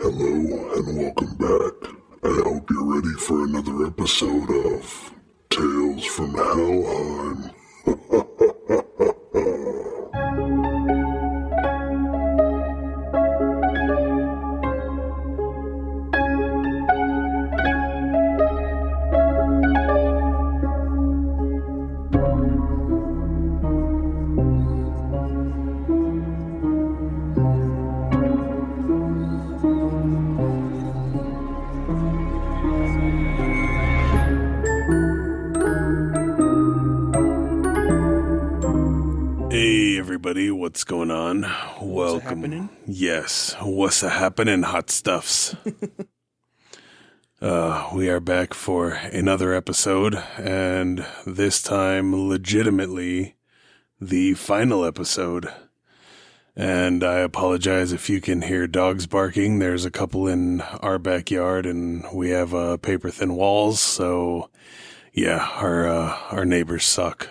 Hello and welcome back. I hope you're ready for another episode of Tales from Hellheim. Hey everybody, what's going on? Welcome. Happening? Yes, what's a happening, hot stuffs? We are back for another episode, and this time legitimately the final episode. And I apologize if you can hear dogs barking. There's a couple in our backyard, and we have paper-thin walls, so yeah, our neighbors suck.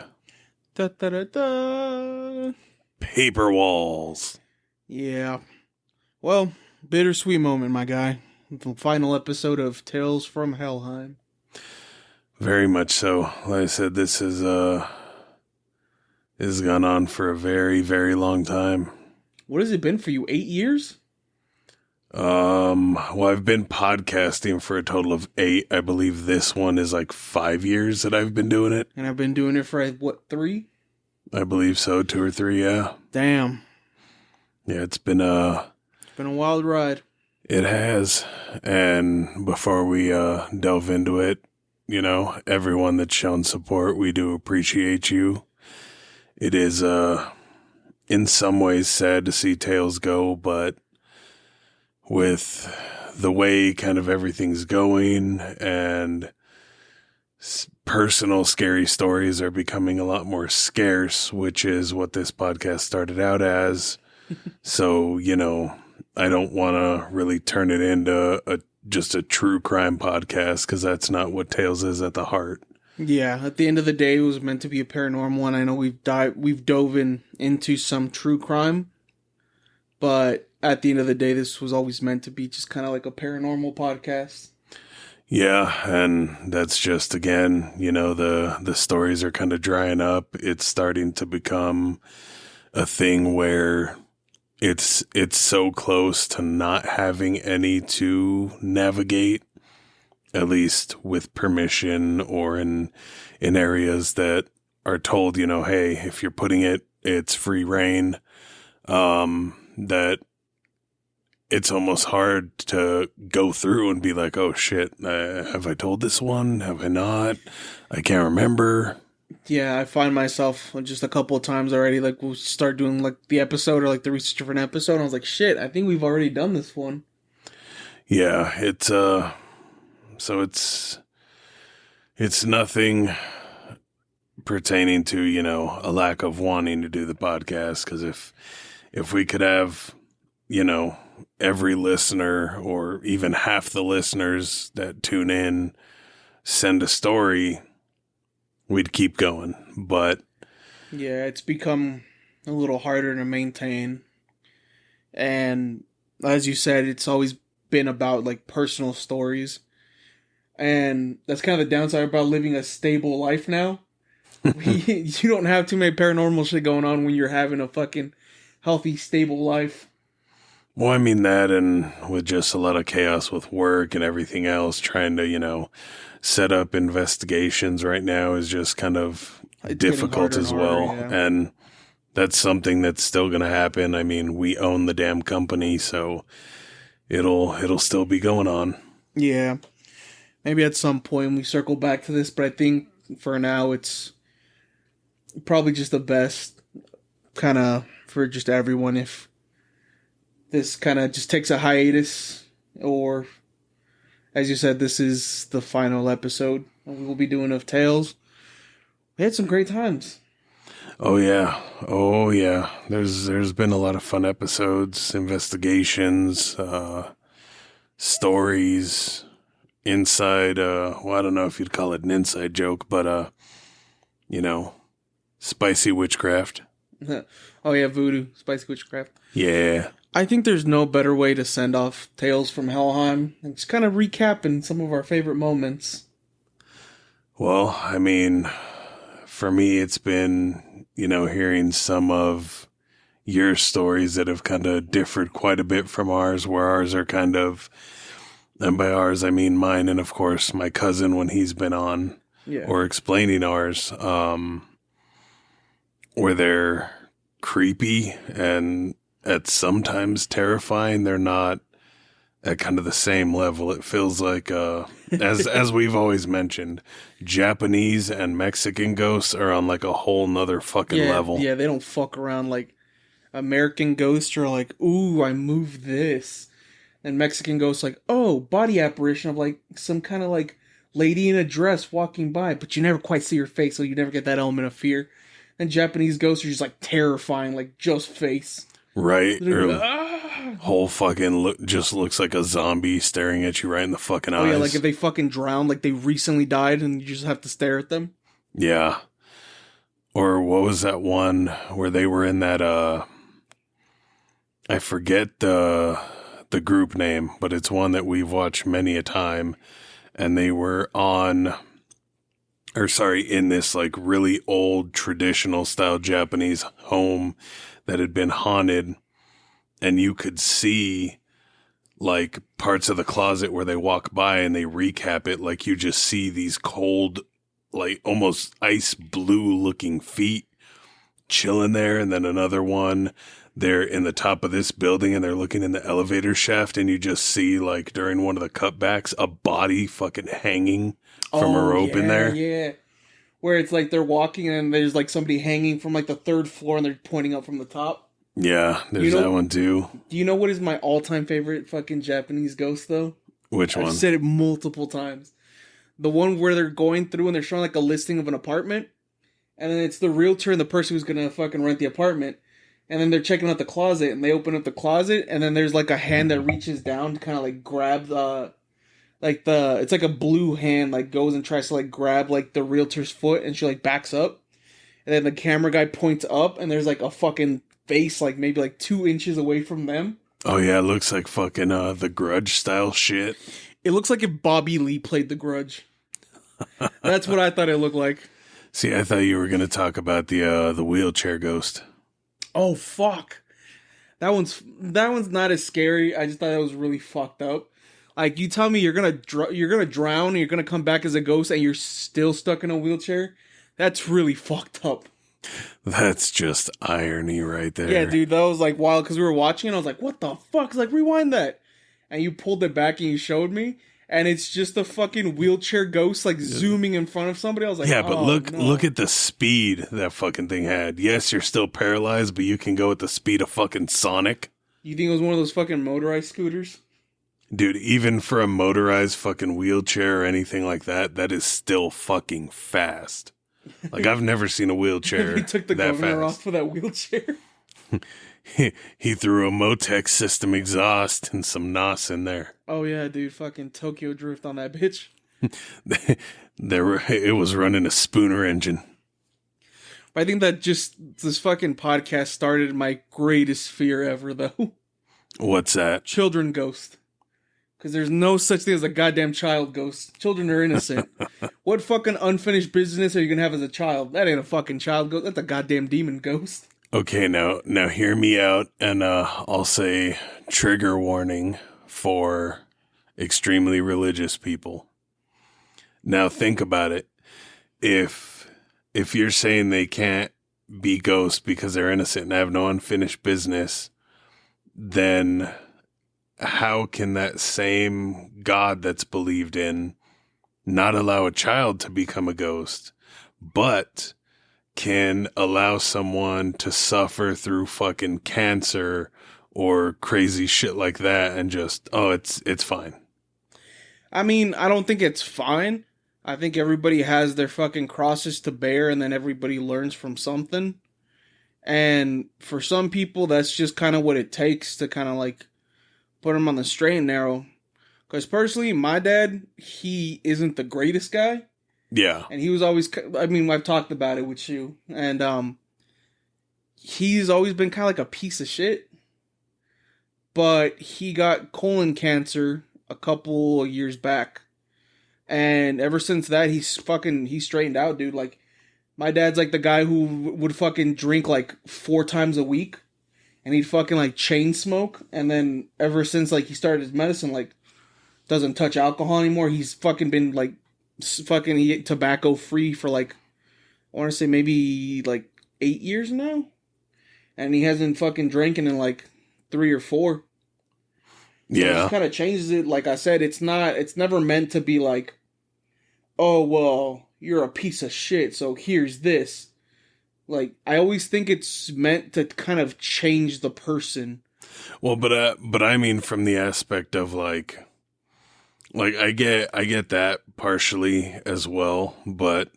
Da, da, da, da. Paper walls. Yeah. Well, bittersweet moment, my guy. The final episode of Tales from Hellheim. Very much so. Like I said, this has gone on for a very, very long time. What has it been for you? 8 years? Well, I've been podcasting for a total of 8. I believe this one is like 5 years that I've been doing it. And I've been doing it for, 3? I believe so, 2 or 3, yeah. Damn. Yeah, it's been a wild ride. It has. And before we delve into it, you know, everyone that's shown support, we do appreciate you. It is in some ways sad to see Tales go, but with the way kind of everything's going and personal scary stories are becoming a lot more scarce, which is what this podcast started out as. So, you know, I don't want to really turn it into just a true crime podcast, because that's not what Tales is at the heart. Yeah, at the end of the day, it was meant to be a paranormal one. I know we've dove into some true crime, but at the end of the day, this was always meant to be just kind of like a paranormal podcast. Yeah, and that's just, again, you know, the stories are kind of drying up. It's starting to become a thing where it's so close to not having any to navigate, at least with permission or in areas that are told, you know, hey, if you're putting it's free reign, that it's almost hard to go through and be like, oh shit, have I told this one? Have I not? I can't remember. Yeah, I find myself just a couple of times already, like, we'll start doing, like, the episode or, like, the research for an episode, and I was like, shit, I think we've already done this one. Yeah, it's, so it's nothing pertaining to, you know, a lack of wanting to do the podcast, because if we could have, you know, every listener or even half the listeners that tune in send a story, we'd keep going. But yeah, it's become a little harder to maintain. And as you said, it's always been about like personal stories. And that's kind of the downside about living a stable life now. You don't have too many paranormal shit going on when you're having a fucking healthy, stable life. Well, I mean that, and with just a lot of chaos with work and everything else, trying to, you know, set up investigations right now is just kind of difficult as well. Yeah. And that's something that's still going to happen. I mean, we own the damn company, so it'll still be going on. Yeah. Maybe at some point we circle back to this, but I think for now it's probably just the best kind of for just everyone if this kind of just takes a hiatus, or as you said, this is the final episode we will be doing of Tales. We had some great times. Oh yeah. There's been a lot of fun episodes, investigations, stories, inside, well, I don't know if you'd call it an inside joke, but, you know, spicy witchcraft. Oh yeah, voodoo, spicy witchcraft. Yeah. I think there's no better way to send off Tales from Hellheim. And just kind of recapping some of our favorite moments. Well, I mean, for me, it's been, hearing some of your stories that have kind of differed quite a bit from ours, where ours are kind of, and by ours, I mean mine and, of course, my cousin when he's been on or explaining ours, where they're creepy and at sometimes terrifying. They're not at kind of the same level. It feels like, as we've always mentioned, Japanese and Mexican ghosts are on like a whole nother fucking level. Yeah, they don't fuck around. Like American ghosts are like, ooh, I moved this. And Mexican ghosts like, oh, body apparition of like some kind of like lady in a dress walking by, but you never quite see her face, so you never get that element of fear. And Japanese ghosts are just like terrifying, like just face. Right. Whole fucking just looks like a zombie staring at you right in the fucking eyes. Oh yeah, like if they fucking drowned, like they recently died and you just have to stare at them. Yeah. Or what was that one where they were in that, I forget the group name, but it's one that we've watched many a time, and they were in this like really old traditional style Japanese home that had been haunted, and you could see like parts of the closet where they walk by and they recap it. Like you just see these cold, like almost ice blue looking feet chilling there. And then another one, they're in the top of this building and they're looking in the elevator shaft, and you just see like during one of the cutbacks, a body fucking hanging from a rope in there. Yeah. Where it's like they're walking and there's like somebody hanging from like the third floor and they're pointing up from the top. Yeah, there's that one too. Do you know what is my all-time favorite fucking Japanese ghost though? Which one? I've said it multiple times. The one where they're going through and they're showing like a listing of an apartment, and then it's the realtor and the person who's gonna fucking rent the apartment, and then they're checking out the closet and they open up the closet and then there's like a hand that reaches down to kind of like grab it's like a blue hand like goes and tries to like grab like the realtor's foot, and she like backs up, and then the camera guy points up and there's like a fucking face like maybe like 2 inches away from them. Oh yeah, it looks like fucking The Grudge style shit. It looks like if Bobby Lee played The Grudge. That's what I thought it looked like. See, I thought you were gonna talk about the wheelchair ghost. Oh fuck, that one's not as scary. I just thought it was really fucked up. Like, you tell me you're gonna drown and you're gonna come back as a ghost and you're still stuck in a wheelchair? That's really fucked up. That's just irony right there. Yeah, dude, that was like wild because we were watching and I was like, what the fuck? It's like, rewind that. And you pulled it back and you showed me, and it's just a fucking wheelchair ghost like zooming in front of somebody. I was like, yeah, but look at the speed that fucking thing had. Yes, you're still paralyzed, but you can go at the speed of fucking Sonic. You think it was one of those fucking motorized scooters? Dude, even for a motorized fucking wheelchair or anything like that, that is still fucking fast. Like, I've never seen a wheelchair He took the that governor fast. off for that wheelchair. He threw a Motex system exhaust and some NOS in there. Oh yeah, dude, fucking Tokyo Drift on that bitch. It was running a Spooner engine. But I think that just this fucking podcast started my greatest fear ever, though. What's that? Children ghost. Because there's no such thing as a goddamn child ghost. Children are innocent. What fucking unfinished business are you going to have as a child? That ain't a fucking child ghost. That's a goddamn demon ghost. Okay, now hear me out, and I'll say trigger warning for extremely religious people. Now think about it. If you're saying they can't be ghosts because they're innocent and have no unfinished business, then how can that same God that's believed in not allow a child to become a ghost, but can allow someone to suffer through fucking cancer or crazy shit like that and just, it's fine? I mean, I don't think it's fine. I think everybody has their fucking crosses to bear, and then everybody learns from something. And for some people, that's just kind of what it takes to kind of like put them on the straight and narrow. Because personally, my dad, he isn't the greatest guy. Yeah. And he was always, I mean, I've talked about it with you. And he's always been kind of like a piece of shit. but he got colon cancer a couple of years back. And ever since that, he straightened out, dude. Like, my dad's like the guy who would fucking drink like 4 times a week. And he'd fucking like chain smoke. And then ever since like he started his medicine, like, doesn't touch alcohol anymore. He's fucking been like fucking tobacco free for like, I want to say maybe like 8 years now. And he hasn't fucking drinking in like 3 or 4. So Yeah. it just kind of changes it. Like I said, it's never meant to be like, oh, well, you're a piece of shit, so here's this. Like, I always think it's meant to kind of change the person. Well, but I mean from the aspect of like I get that partially as well, but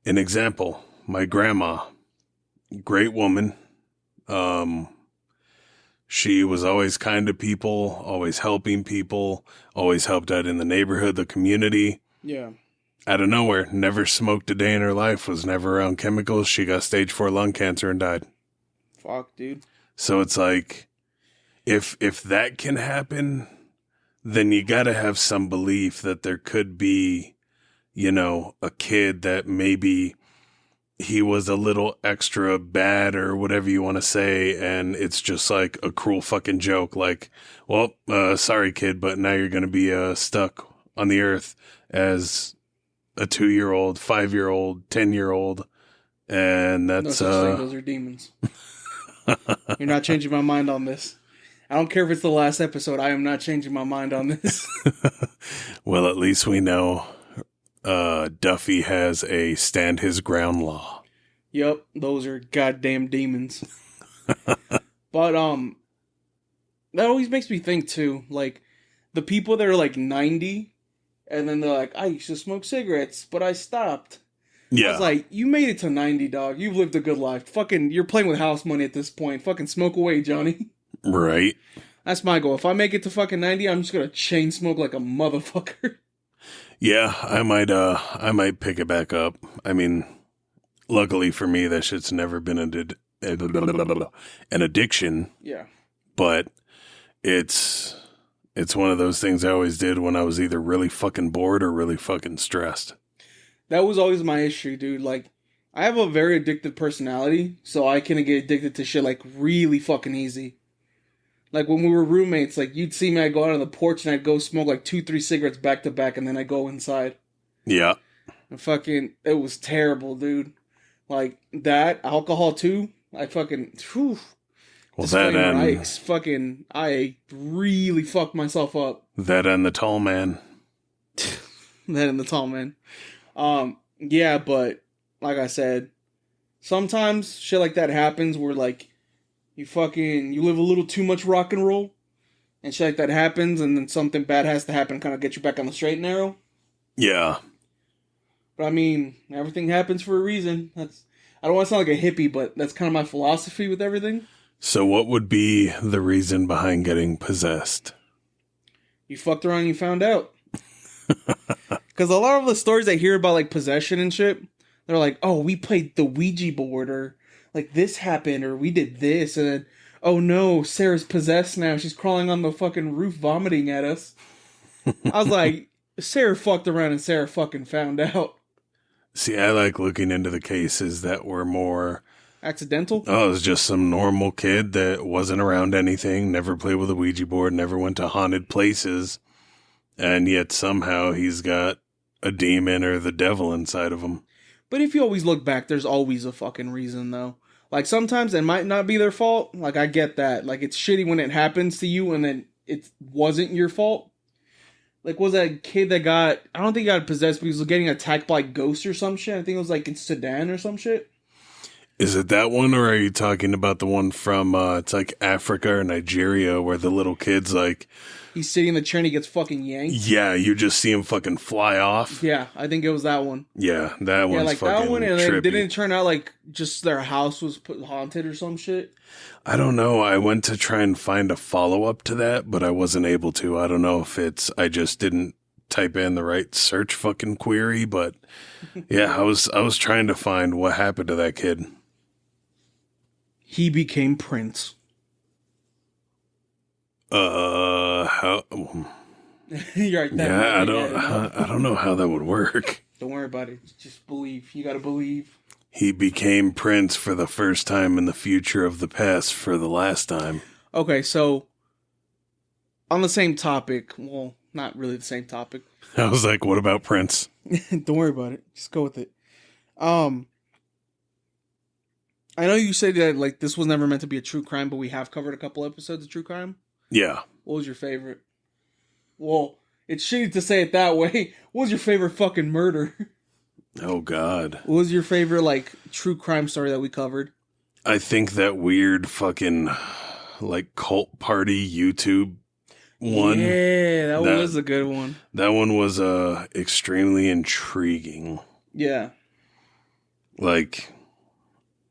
an example, my grandma, great woman, she was always kind to people, always helping people, always helped out in the neighborhood, the community. Yeah. Out of nowhere, never smoked a day in her life, was never around chemicals. She got stage 4 lung cancer and died. Fuck, dude. So it's like, if that can happen, then you gotta have some belief that there could be, you know, a kid that maybe he was a little extra bad or whatever you want to say, and it's just like a cruel fucking joke. Like, well, sorry, kid, but now you're going to be stuck on the earth as a 2-year-old, 5-year-old, 10-year-old, and that's... No such thing, those are demons. You're not changing my mind on this. I don't care if it's the last episode, I am not changing my mind on this. Well, at least we know Duffy has a stand his ground law. Yep, those are goddamn demons. But that always makes me think too, like the people that are like 90 and then they're like, I used to smoke cigarettes, but I stopped. Yeah. I was like, you made it to 90, dog. You've lived a good life. Fucking, you're playing with house money at this point. Fucking smoke away, Johnny. Right. That's my goal. If I make it to fucking 90, I'm just gonna chain smoke like a motherfucker. Yeah, I might pick it back up. I mean, luckily for me, that shit's never been an addiction. Yeah. But it's one of those things I always did when I was either really fucking bored or really fucking stressed. That was always my issue, dude. Like, I have a very addictive personality, so I can get addicted to shit like really fucking easy. Like when we were roommates, like you'd see me, I'd go out on the porch and I'd go smoke like 2-3 cigarettes back to back, and then I'd go inside. Yeah. And fucking, it was terrible, dude. Like that, alcohol too. I fucking, whew. Well, that and I really fucked myself up. That and the tall man. That and the tall man. Yeah, but like I said, sometimes shit like that happens where like you live a little too much rock and roll, and shit like that happens, and then something bad has to happen to kind of get you back on the straight and narrow. Yeah. But I mean, everything happens for a reason. I don't want to sound like a hippie, but that's kind of my philosophy with everything. So what would be the reason behind getting possessed? You fucked around and you found out. Because a lot of the stories I hear about like possession and shit, they're like, oh, we played the Ouija board, or like this happened, or we did this, and then, oh no, Sarah's possessed now. She's crawling on the fucking roof vomiting at us. I was like, Sarah fucked around and Sarah fucking found out. See, I like looking into the cases that were more... accidental? Oh, it was just some normal kid that wasn't around anything, never played with a Ouija board, never went to haunted places, and yet somehow he's got a demon or the devil inside of him. But if you always look back, there's always a fucking reason, though. Like, sometimes it might not be their fault. Like, I get that. Like, it's shitty when it happens to you and then it wasn't your fault. Like, was that kid that got... I don't think he got possessed, but he was getting attacked by ghosts or some shit. I think it was, like, in Sudan or some shit. Is it that one, or are you talking about the one from, it's like Africa or Nigeria, where the little kid's like... He's sitting in the chair and he gets fucking yanked? Yeah, you just see him fucking fly off. Yeah, I think it was that one. Yeah, that one's like fucking that one, and then trippy. didn't it turn out like just their house was haunted or some shit? I don't know. I went to try and find a follow-up to that, but I wasn't able to. I don't know if it's... I just didn't type in the right search fucking query, but yeah, I was trying to find what happened to that kid. He became Prince. How? You're right. Yeah, I don't know how that would work. Don't worry about it. Just believe. You gotta believe. He became Prince for the first time in the future of the past for the last time. Okay, so on the same topic, well, not really the same topic. I was like, what about Prince? Don't worry about it. Just go with it. I know you said that like this was never meant to be a true crime, but we have covered a couple episodes of true crime. Yeah. What was your favorite? Well, it's shitty to say it that way. What was your favorite fucking murder? Oh, God. What was your favorite, like, true crime story that we covered? I think that weird fucking, like, cult party YouTube one. Yeah, that was a good one. That one was extremely intriguing. Yeah. Like,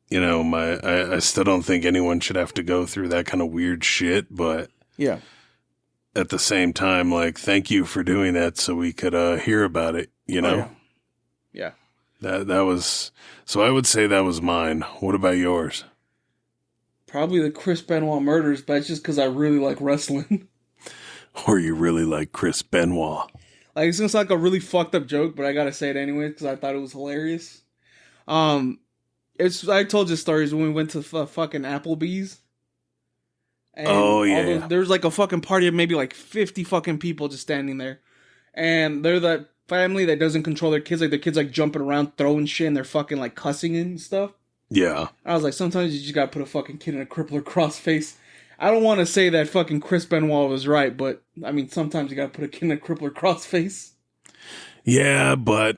you know, I still don't think anyone should have to go through that kind of weird shit, but yeah, at the same time, like, thank you for doing that so we could hear about it, you know? Oh, yeah. That was, so I would say that was mine. What about yours? Probably the Chris Benoit murders, but it's just because I really like wrestling. Or you really like Chris Benoit? Like, it seems like a really fucked up joke, but I gotta say it anyway because I thought it was hilarious. I told you stories when we went to fucking Applebee's. And oh yeah. there was like a fucking party of maybe like 50 fucking people just standing there, and they're that family that doesn't control their kids. Like their kids like jumping around, throwing shit, and they're fucking like cussing and stuff. Yeah. I was like, sometimes you just gotta put a fucking kid in a crippler cross face. I don't want to say that fucking Chris Benoit was right, but I mean, sometimes you gotta put a kid in a crippler cross face. Yeah, but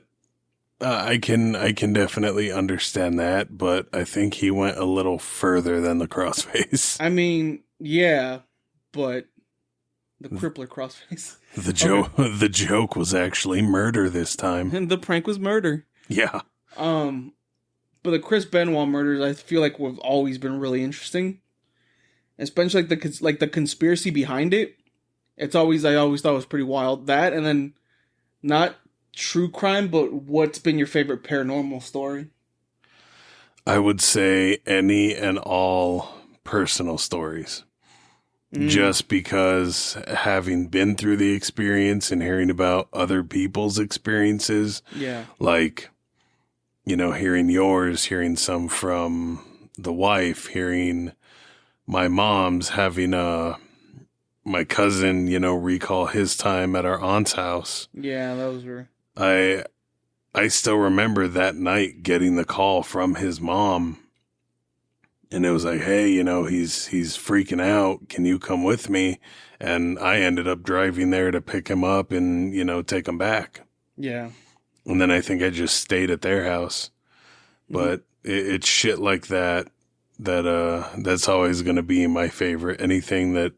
I can definitely understand that, but I think he went a little further than the crossface. I mean, yeah, but the crippler crossface. The joke was actually murder this time. And the prank was murder. Yeah. But the Chris Benoit murders, I feel like have always been really interesting, especially like the conspiracy behind it. I always thought it was pretty wild. That, and then not true crime, but what's been your favorite paranormal story? I would say any and all personal stories. Just because having been through the experience and hearing about other people's experiences, yeah, like, you know, hearing yours, hearing some from the wife, hearing my mom's, having my cousin, you know, recall his time at our aunt's house. Yeah, those were. I still remember that night getting the call from his mom. And it was like, hey, you know, he's freaking out. Can you come with me? And I ended up driving there to pick him up and, you know, take him back. Yeah. And then I think I just stayed at their house. But it's shit like that's always going to be my favorite. Anything that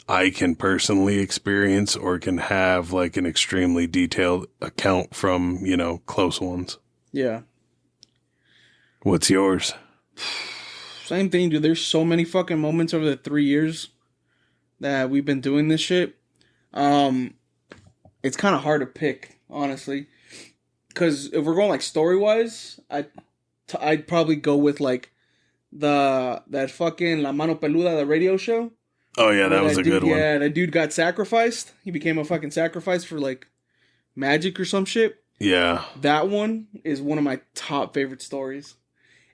I can personally experience or can have like an extremely detailed account from, you know, close ones. Yeah. What's yours? Same thing, dude. There's so many fucking moments over the 3 years that we've been doing this shit. It's kind of hard to pick, honestly. Because if we're going like story-wise, I'd probably go with like that fucking La Mano Peluda, the radio show. Oh yeah, that was a good one. Yeah, that dude got sacrificed. He became a fucking sacrifice for like magic or some shit. Yeah. That one is one of my top favorite stories.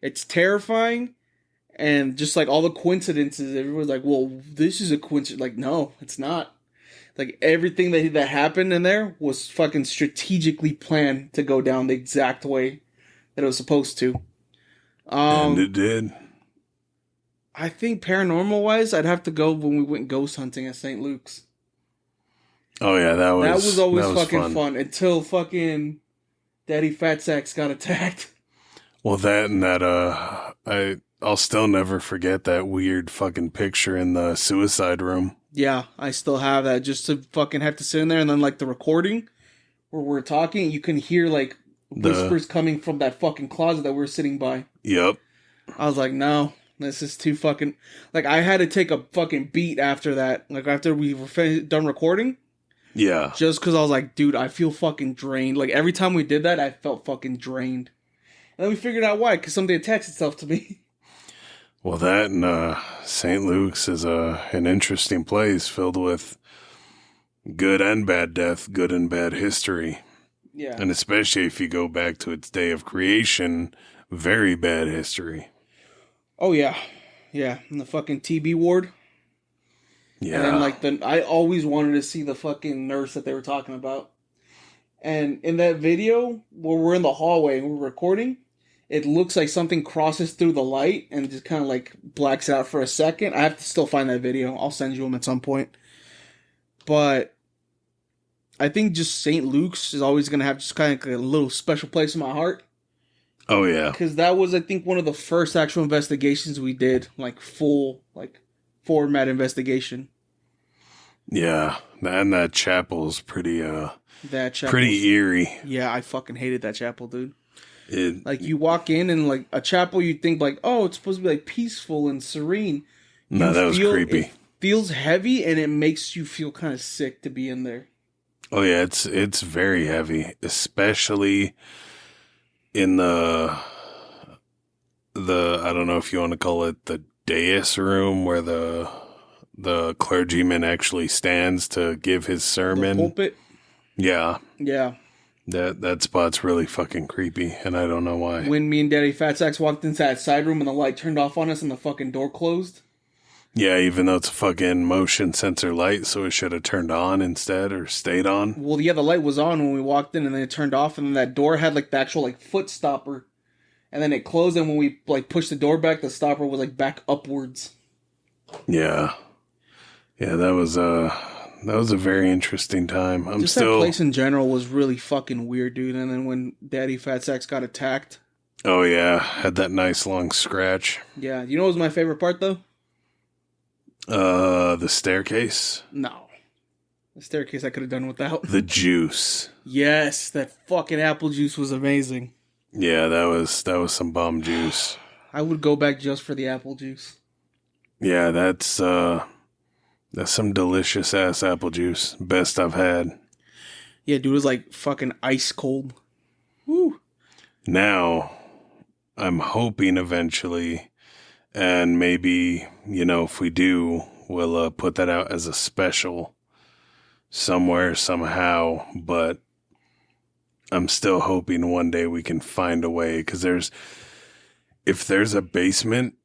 It's terrifying. And just like all the coincidences, everyone's like, well, this is a coincidence. Like, no, it's not. Like everything that happened in there was fucking strategically planned to go down the exact way that it was supposed to. And it did. I think paranormal wise, I'd have to go when we went ghost hunting at St. Luke's. Oh yeah, that was always fucking fun until fucking Daddy Fat Sacks got attacked. Well, that and that I'll still never forget that weird fucking picture in the suicide room. Yeah, I still have that. Just to fucking have to sit in there, and then like the recording where we're talking, you can hear like whispers coming from that fucking closet that we're sitting by. Yep. I was like, no, this is too fucking. Like, I had to take a fucking beat after that. Like after we were done recording. Yeah. Just because I was like, dude, I feel fucking drained. Like every time we did that, I felt fucking drained. And then we figured out why, because something attached itself to me. Well, that and St. Luke's is an interesting place filled with good and bad death, good and bad history. Yeah. And especially if you go back to its day of creation, very bad history. Oh, yeah. Yeah. In the fucking TB ward. Yeah. And then, I always wanted to see the fucking nurse that they were talking about. And in that video, where we're in the hallway and we're recording, it looks like something crosses through the light and just kind of like blacks out for a second. I have to still find that video. I'll send you them at some point. But I think just St. Luke's is always going to have just kind of like a little special place in my heart. Oh, yeah. Because that was, I think, one of the first actual investigations we did. Like, full, like, format investigation. Yeah. And that chapel's pretty, That chapel. pretty eerie. Yeah, I fucking hated that chapel, dude. It, You walk in and, like, a chapel, you think, like, oh, it's supposed to be, like, peaceful and serene. No, that was creepy. It feels heavy, and it makes you feel kind of sick to be in there. Oh, yeah, it's very heavy, especially in the I don't know if you want to call it the dais room where the clergyman actually stands to give his sermon. The pulpit? Yeah. Yeah. That spot's really fucking creepy, and I don't know why. When me and Daddy Fat Sacks walked into that side room and the light turned off on us and the fucking door closed. Yeah, even though it's a fucking motion sensor light, so it should have turned on instead or stayed on. Well, yeah, the light was on when we walked in and then it turned off, and then that door had like the actual like foot stopper. And then it closed, and when we like pushed the door back, the stopper was like back upwards. Yeah. Yeah, that was a very interesting time. That place in general was really fucking weird, dude. And then when Daddy Fat Sacks got attacked. Oh, yeah. Had that nice long scratch. Yeah. You know what was my favorite part, though? The staircase. No. The staircase I could have done without. The juice. Yes, that fucking apple juice was amazing. Yeah, that was some bomb juice. I would go back just for the apple juice. Yeah, that's some delicious ass apple juice. Best I've had. Yeah, dude, it was like fucking ice cold. Woo. Now, I'm hoping eventually, and maybe, if we do, we'll put that out as a special somewhere, somehow, but I'm still hoping one day we can find a way, because if there's a basement,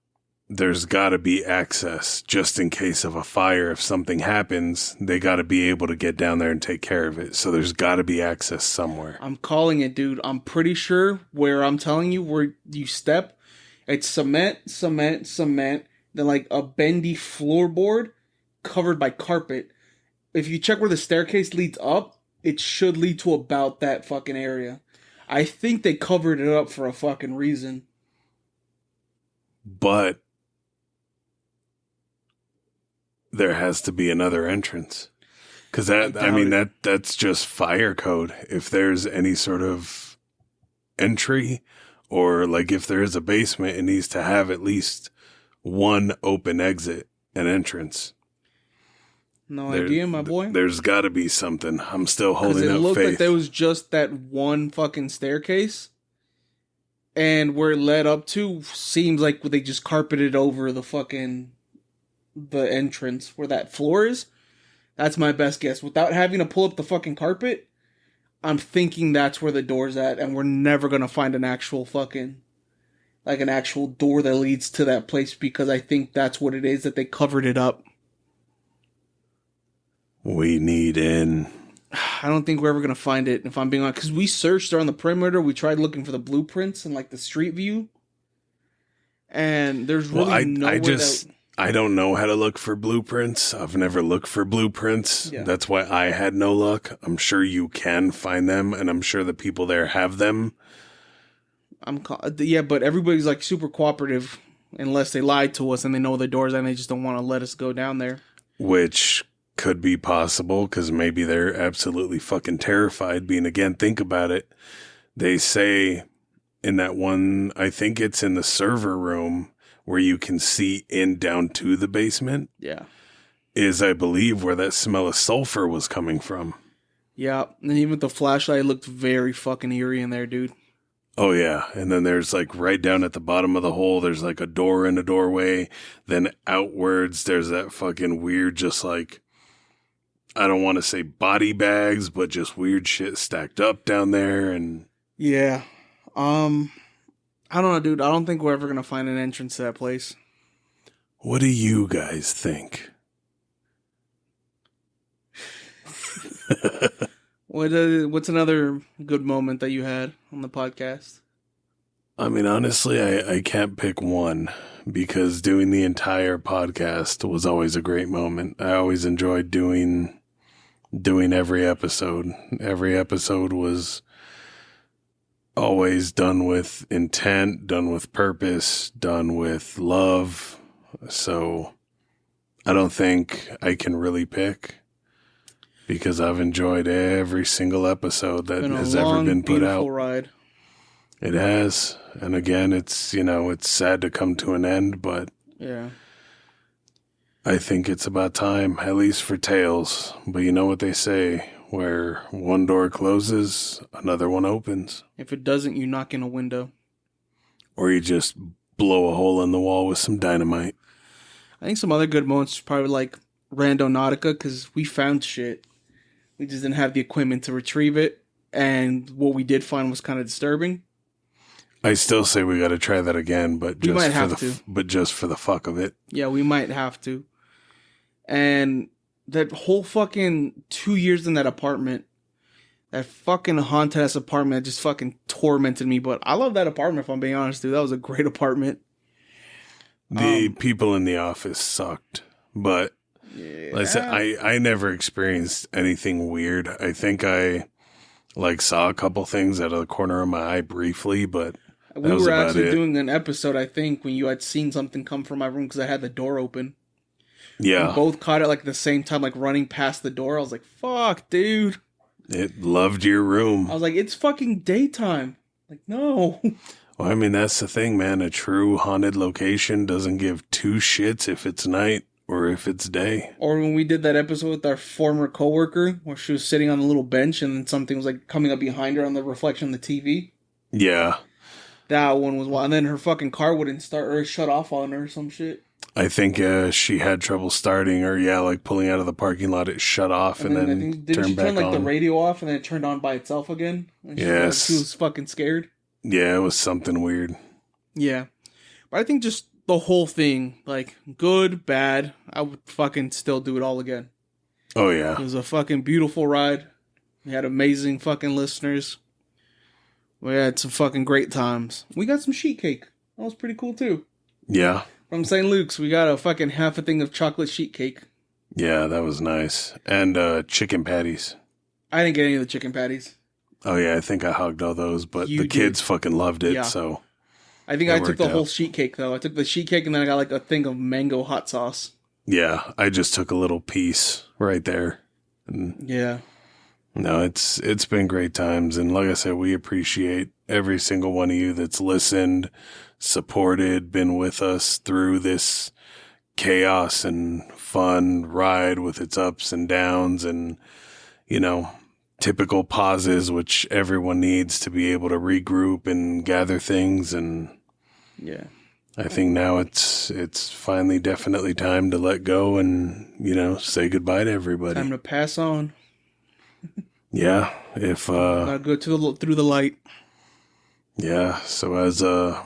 there's got to be access just in case of a fire. If something happens, they got to be able to get down there and take care of it. So there's got to be access somewhere. I'm calling it, dude. I'm pretty sure where I'm telling you where you step, it's cement, then like a bendy floorboard covered by carpet. If you check where the staircase leads up, it should lead to about that fucking area. I think they covered it up for a fucking reason. But there has to be another entrance. Because that's just fire code. If there's any sort of entry, or like if there is a basement, it needs to have at least one open exit and entrance. No idea, my boy. There's got to be something. I'm still holding up faith. It looked like there was just that one fucking staircase. And where it led up to seems like they just carpeted over the entrance where that floor is. That's my best guess. Without having to pull up the fucking carpet, I'm thinking that's where the door's at, and we're never going to find an actual door that leads to that place, because I think that's what it is, that they covered it up. We need in. I don't think we're ever going to find it, if I'm being honest. Because we searched around the perimeter. We tried looking for the blueprints and like the street view. And there's really nowhere I don't know how to look for blueprints. I've never looked for blueprints. Yeah. That's why I had no luck. I'm sure you can find them, and I'm sure the people there have them. But everybody's like super cooperative unless they lied to us and they know the doors and they just don't want to let us go down there. Which could be possible, because maybe they're absolutely fucking terrified. Think about it. They say in that one, I think it's in the server room where you can see in down to the basement. Yeah. Is, I believe, where that smell of sulfur was coming from. Yeah. And even with the flashlight, it looked very fucking eerie in there, dude. Oh yeah, and then there's like right down at the bottom of the hole, there's like a door and a doorway. Then outwards, there's that fucking weird, just like, I don't want to say body bags, but just weird shit stacked up down there. And Yeah. I don't know, dude. I don't think we're ever gonna find an entrance to that place. what do you guys think? What's another good moment that you had on the podcast? I mean, honestly, I can't pick one because doing the entire podcast was always a great moment. I always enjoyed doing every episode. Every episode was always done with intent, done with purpose, done with love. So I don't think I can really pick because I've enjoyed every single episode that has ever been put out. Beautiful ride. It has. And again, it's, it's sad to come to an end, but Yeah. I think it's about time, at least for Tales. But you know what they say, where one door closes, another one opens. If it doesn't, you knock in a window. Or you just blow a hole in the wall with some dynamite. I think some other good moments are probably like Randonautica, because we found shit. We just didn't have the equipment to retrieve it. And what we did find was kind of disturbing. I still say we got to try that again, but We might have to. But just for the fuck of it. Yeah, we might have to. And that whole fucking 2 years in that apartment, that fucking haunted ass apartment just fucking tormented me. But I love that apartment, if I'm being honest, dude. That was a great apartment. The people in the office sucked, but Yeah. like I said, I never experienced anything weird. I think I saw a couple things out of the corner of my eye briefly, but We were actually doing an episode, I think, when you had seen something come from my room because I had the door open. Yeah. We both caught it like at the same time, like running past the door. I was like, fuck, dude. It loved your room. I was like, it's fucking daytime. Like, no. Well, I mean, that's the thing, man. A true haunted location doesn't give two shits if it's night or if it's day. Or when we did that episode with our former coworker, where she was sitting on a little bench and then something was like coming up behind her on the reflection of the TV. Yeah. That one was wild. And then her fucking car wouldn't start or shut off on her or some shit. I think she had trouble starting, or like pulling out of the parking lot, it shut off and then didn't she turn like on. the radio off and then it turned on by itself again? And Yes. she was fucking scared. Yeah, it was something weird. Yeah. But I think just the whole thing, like, good, bad, I would fucking still do it all again. Oh, yeah. It was a fucking beautiful ride. We had amazing fucking listeners. We had some fucking great times. We got some sheet cake. That was pretty cool, too. Yeah. From St. Luke's, we got a fucking half a thing of chocolate sheet cake. Yeah, that was nice. And chicken patties. I didn't get any of the chicken patties. Oh, yeah, I think I hogged all those, but You the kids did. fucking loved it, Yeah. so. I think That I took worked the out. whole sheet cake, though. I took the sheet cake and then I got like a thing of mango hot sauce. Yeah, I just took a little piece right there. And Yeah. no, it's been great times. And like I said, we appreciate every single one of you that's listened, supported, been with us through this chaos and fun ride with its ups and downs and, typical pauses, which everyone needs to be able to regroup and gather things. And Yeah. I think now it's finally definitely time to let go and, say goodbye to everybody. Time to pass on. Yeah. If, Gotta go through the light. yeah. So as the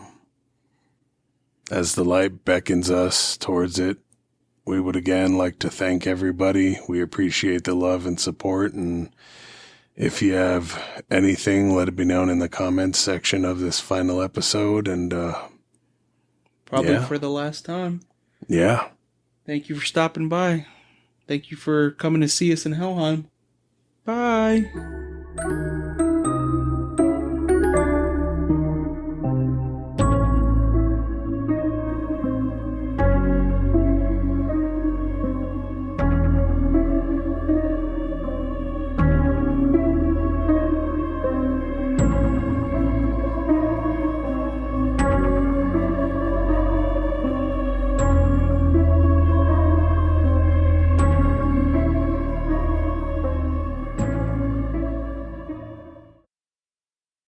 light beckons us towards it, we would again like to thank everybody. We appreciate the love and support. And if you have anything, let it be known in the comments section of this final episode. And, Probably Yeah. for the last time. yeah. Thank you for stopping by. Thank you for coming to see us in Hellheim. Bye.